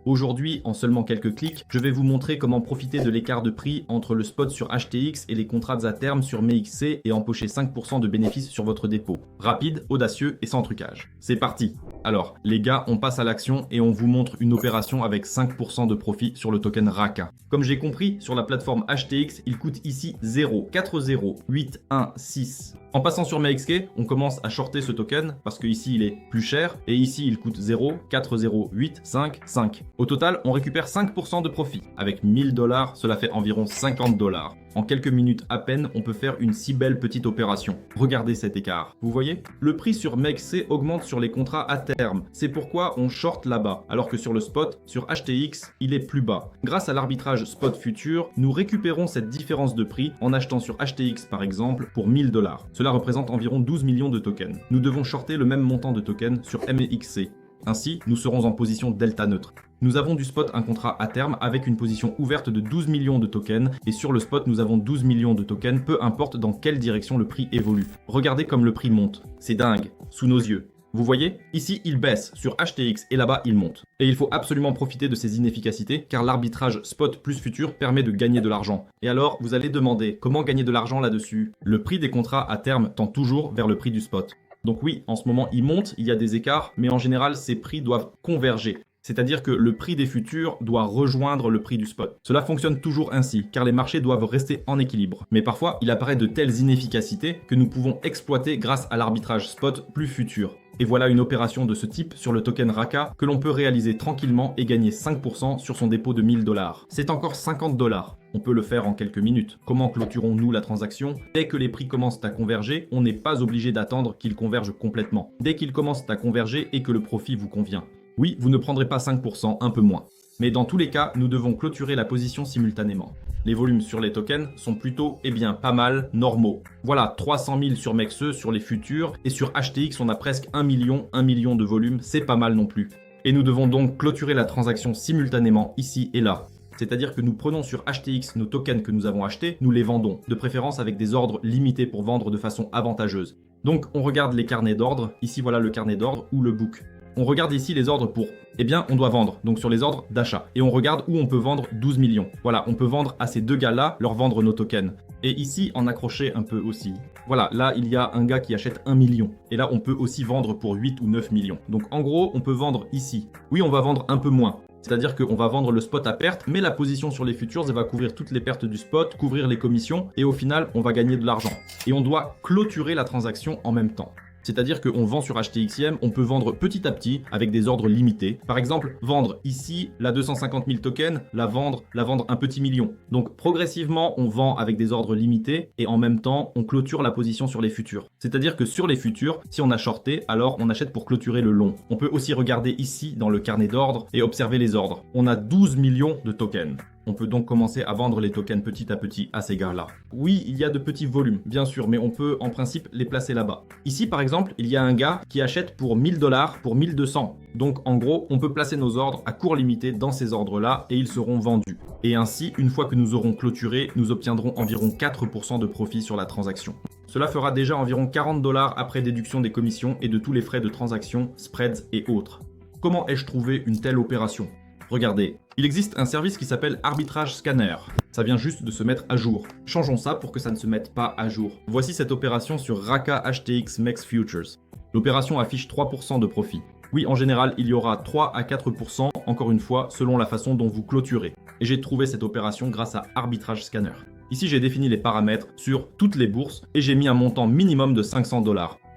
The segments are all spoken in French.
Aujourd'hui, en seulement quelques clics, je vais vous montrer comment profiter de l'écart de prix entre le spot sur HTX et les contrats à terme sur MEXC et empocher 5% de bénéfices sur votre dépôt. Rapide, audacieux et sans trucage. C'est parti! Alors, les gars, on passe à l'action et on vous montre une opération avec 5% de profit sur le token RACA. Comme j'ai compris, sur la plateforme HTX, il coûte ici 0,40816. En passant sur MEXC, on commence à shorter ce token parce qu'ici il est plus cher et ici il coûte 0,40855. Au total, on récupère 5% de profit. Avec 1000 $, cela fait environ 50 $. En quelques minutes à peine, on peut faire une si belle petite opération. Regardez cet écart. Vous voyez? Le prix sur MEXC augmente sur les contrats à terme. C'est pourquoi on short là-bas, alors que sur le spot, sur HTX, il est plus bas. Grâce à l'arbitrage spot futur, nous récupérons cette différence de prix en achetant sur HTX par exemple pour 1000 $. Cela représente environ 12 millions de tokens. Nous devons shorter le même montant de tokens sur MEXC. Ainsi, nous serons en position delta neutre. Nous avons du spot un contrat à terme avec une position ouverte de 12 millions de tokens et sur le spot nous avons 12 millions de tokens, peu importe dans quelle direction le prix évolue. Regardez comme le prix monte. C'est dingue, sous nos yeux. Vous voyez? Ici, il baisse sur HTX et là-bas, il monte. Et il faut absolument profiter de ces inefficacités car l'arbitrage spot plus futur permet de gagner de l'argent. Et alors, vous allez demander comment gagner de l'argent là-dessus? Le prix des contrats à terme tend toujours vers le prix du spot. Donc oui, en ce moment, il monte, il y a des écarts, mais en général, ces prix doivent converger. C'est-à-dire que le prix des futurs doit rejoindre le prix du spot. Cela fonctionne toujours ainsi, car les marchés doivent rester en équilibre. Mais parfois, il apparaît de telles inefficacités que nous pouvons exploiter grâce à l'arbitrage spot plus futur. Et voilà une opération de ce type sur le token RACA que l'on peut réaliser tranquillement et gagner 5% sur son dépôt de 1000 $. C'est encore 50 $. On peut le faire en quelques minutes. Comment clôturons-nous la transaction? Dès que les prix commencent à converger, on n'est pas obligé d'attendre qu'ils convergent complètement. Dès qu'ils commencent à converger et que le profit vous convient. Oui, vous ne prendrez pas 5%, un peu moins. Mais dans tous les cas, nous devons clôturer la position simultanément. Les volumes sur les tokens sont plutôt, pas mal, normaux. Voilà, 300 000 sur MEXC, sur les futurs, et sur HTX, on a presque 1 million de volume, c'est pas mal non plus. Et nous devons donc clôturer la transaction simultanément, ici et là. C'est-à-dire que nous prenons sur HTX nos tokens que nous avons achetés, nous les vendons, de préférence avec des ordres limités pour vendre de façon avantageuse. Donc on regarde les carnets d'ordre, ici voilà le carnet d'ordre ou le book. On regarde ici les ordres pour, on doit vendre, donc sur les ordres d'achat. Et on regarde où on peut vendre 12 millions. Voilà, on peut vendre à ces deux gars-là, leur vendre nos tokens. Et ici, en accrocher un peu aussi. Voilà, là, il y a un gars qui achète 1 million. Et là, on peut aussi vendre pour 8 ou 9 millions. Donc en gros, on peut vendre ici. Oui, on va vendre un peu moins. C'est-à-dire qu'on va vendre le spot à perte, mais la position sur les futurs, elle va couvrir toutes les pertes du spot, couvrir les commissions, et au final, on va gagner de l'argent. Et on doit clôturer la transaction en même temps. C'est-à-dire qu'on vend sur HTXIM, on peut vendre petit à petit avec des ordres limités. Par exemple, vendre ici la 250 000 tokens, la vendre un petit million. Donc progressivement, on vend avec des ordres limités et en même temps, on clôture la position sur les futurs. C'est-à-dire que sur les futurs, si on a shorté, alors on achète pour clôturer le long. On peut aussi regarder ici dans le carnet d'ordre et observer les ordres. On a 12 millions de tokens. On peut donc commencer à vendre les tokens petit à petit à ces gars-là. Oui, il y a de petits volumes, bien sûr, mais on peut en principe les placer là-bas. Ici, par exemple, il y a un gars qui achète pour 1000 $ pour 1200. Donc, en gros, on peut placer nos ordres à court limité dans ces ordres-là et ils seront vendus. Et ainsi, une fois que nous aurons clôturé, nous obtiendrons environ 4% de profit sur la transaction. Cela fera déjà environ 40 $ après déduction des commissions et de tous les frais de transaction, spreads et autres. Comment ai-je trouvé une telle opération ? Regardez, il existe un service qui s'appelle Arbitrage Scanner. Ça vient juste de se mettre à jour. Changeons ça pour que ça ne se mette pas à jour. Voici cette opération sur RACA HTX MEX Futures. L'opération affiche 3% de profit. Oui, en général, il y aura 3 à 4%, encore une fois, selon la façon dont vous clôturez. Et j'ai trouvé cette opération grâce à Arbitrage Scanner. Ici, j'ai défini les paramètres sur toutes les bourses et j'ai mis un montant minimum de 500 $.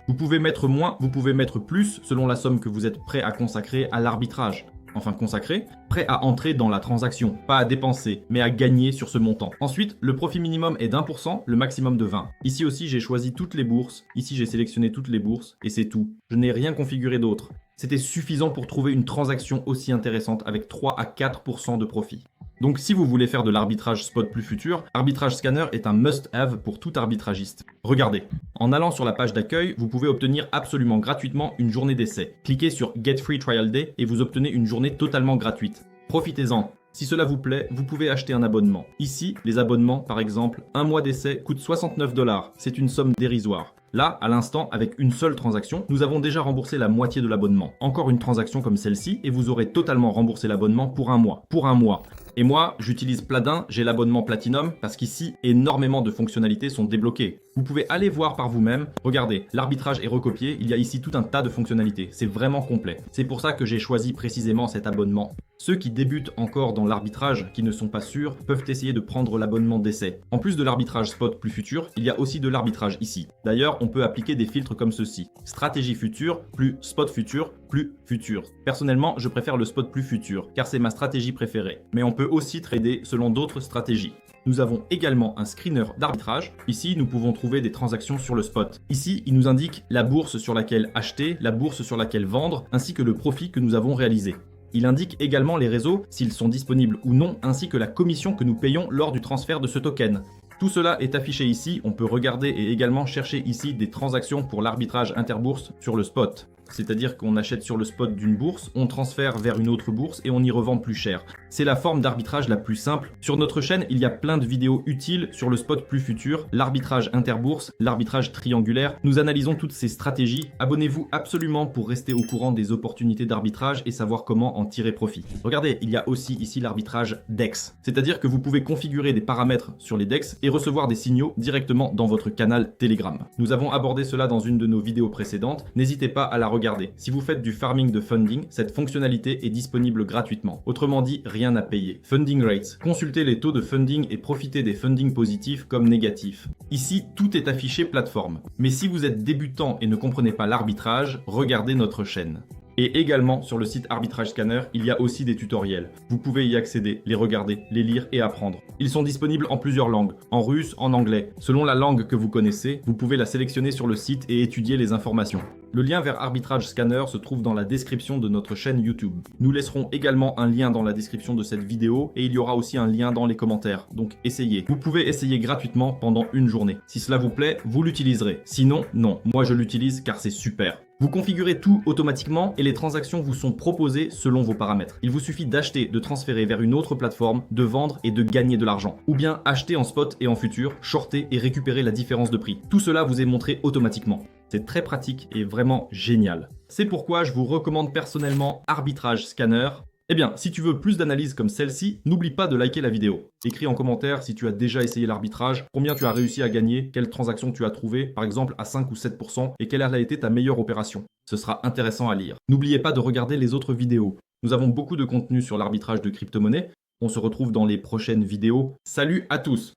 Vous pouvez mettre moins, vous pouvez mettre plus, selon la somme que vous êtes prêt à consacrer à l'arbitrage. Enfin consacré, prêt à entrer dans la transaction, pas à dépenser, mais à gagner sur ce montant. Ensuite, le profit minimum est d'1%, le maximum de 20. Ici aussi, j'ai choisi toutes les bourses, ici j'ai sélectionné toutes les bourses, et c'est tout. Je n'ai rien configuré d'autre. C'était suffisant pour trouver une transaction aussi intéressante avec 3 à 4% de profit. Donc si vous voulez faire de l'arbitrage spot plus futur, Arbitrage Scanner est un must-have pour tout arbitragiste. Regardez, en allant sur la page d'accueil, vous pouvez obtenir absolument gratuitement une journée d'essai. Cliquez sur Get Free Trial Day et vous obtenez une journée totalement gratuite. Profitez-en. Si cela vous plaît, vous pouvez acheter un abonnement. Ici, les abonnements, par exemple, un mois d'essai coûte 69 $. C'est une somme dérisoire. Là, à l'instant, avec une seule transaction, nous avons déjà remboursé la moitié de l'abonnement. Encore une transaction comme celle-ci et vous aurez totalement remboursé l'abonnement pour un mois. Pour un mois. Et moi, j'utilise Pladin, j'ai l'abonnement Platinum parce qu'ici, énormément de fonctionnalités sont débloquées. Vous pouvez aller voir par vous-même. Regardez, l'arbitrage est recopié, il y a ici tout un tas de fonctionnalités. C'est vraiment complet. C'est pour ça que j'ai choisi précisément cet abonnement. Ceux qui débutent encore dans l'arbitrage, qui ne sont pas sûrs, peuvent essayer de prendre l'abonnement d'essai. En plus de l'arbitrage spot plus futur, il y a aussi de l'arbitrage ici. D'ailleurs, on peut appliquer des filtres comme ceci. Stratégie future plus spot futur plus futur. Personnellement, je préfère le spot plus futur, car c'est ma stratégie préférée. Mais on peut aussi trader selon d'autres stratégies. Nous avons également un screener d'arbitrage. Ici, nous pouvons trouver des transactions sur le spot. Ici, il nous indique la bourse sur laquelle acheter, la bourse sur laquelle vendre, ainsi que le profit que nous avons réalisé. Il indique également les réseaux, s'ils sont disponibles ou non, ainsi que la commission que nous payons lors du transfert de ce token. Tout cela est affiché ici, on peut regarder et également chercher ici des transactions pour l'arbitrage interbourse sur le spot. C'est-à-dire qu'on achète sur le spot d'une bourse, on transfère vers une autre bourse et on y revend plus cher. C'est la forme d'arbitrage la plus simple. Sur notre chaîne, il y a plein de vidéos utiles sur le spot plus futur, l'arbitrage interbourse, l'arbitrage triangulaire. Nous analysons toutes ces stratégies. Abonnez-vous absolument pour rester au courant des opportunités d'arbitrage et savoir comment en tirer profit. Regardez, il y a aussi ici l'arbitrage DEX. C'est-à-dire que vous pouvez configurer des paramètres sur les DEX et recevoir des signaux directement dans votre canal Telegram. Nous avons abordé cela dans une de nos vidéos précédentes. N'hésitez pas à la regarder. Si vous faites du farming de funding, cette fonctionnalité est disponible gratuitement. Autrement dit, rien à payer. Funding rates. Consultez les taux de funding et profitez des fundings positifs comme négatifs. Ici, tout est affiché plateforme. Mais si vous êtes débutant et ne comprenez pas l'arbitrage, regardez notre chaîne. Et également, sur le site Arbitrage Scanner, il y a aussi des tutoriels. Vous pouvez y accéder, les regarder, les lire et apprendre. Ils sont disponibles en plusieurs langues, en russe, en anglais. Selon la langue que vous connaissez, vous pouvez la sélectionner sur le site et étudier les informations. Le lien vers Arbitrage Scanner se trouve dans la description de notre chaîne YouTube. Nous laisserons également un lien dans la description de cette vidéo et il y aura aussi un lien dans les commentaires. Donc essayez. Vous pouvez essayer gratuitement pendant une journée. Si cela vous plaît, vous l'utiliserez. Sinon, non. Moi je l'utilise car c'est super. Vous configurez tout automatiquement et les transactions vous sont proposées selon vos paramètres. Il vous suffit d'acheter, de transférer vers une autre plateforme, de vendre et de gagner de l'argent. Ou bien acheter en spot et en futur, shorter et récupérer la différence de prix. Tout cela vous est montré automatiquement. C'est très pratique et vraiment génial. C'est pourquoi je vous recommande personnellement Arbitrage Scanner. Eh bien, si tu veux plus d'analyses comme celle-ci, n'oublie pas de liker la vidéo. Écris en commentaire si tu as déjà essayé l'arbitrage, combien tu as réussi à gagner, quelles transactions tu as trouvées, par exemple à 5 ou 7%, et quelle a été ta meilleure opération. Ce sera intéressant à lire. N'oubliez pas de regarder les autres vidéos. Nous avons beaucoup de contenu sur l'arbitrage de crypto-monnaies. On se retrouve dans les prochaines vidéos. Salut à tous!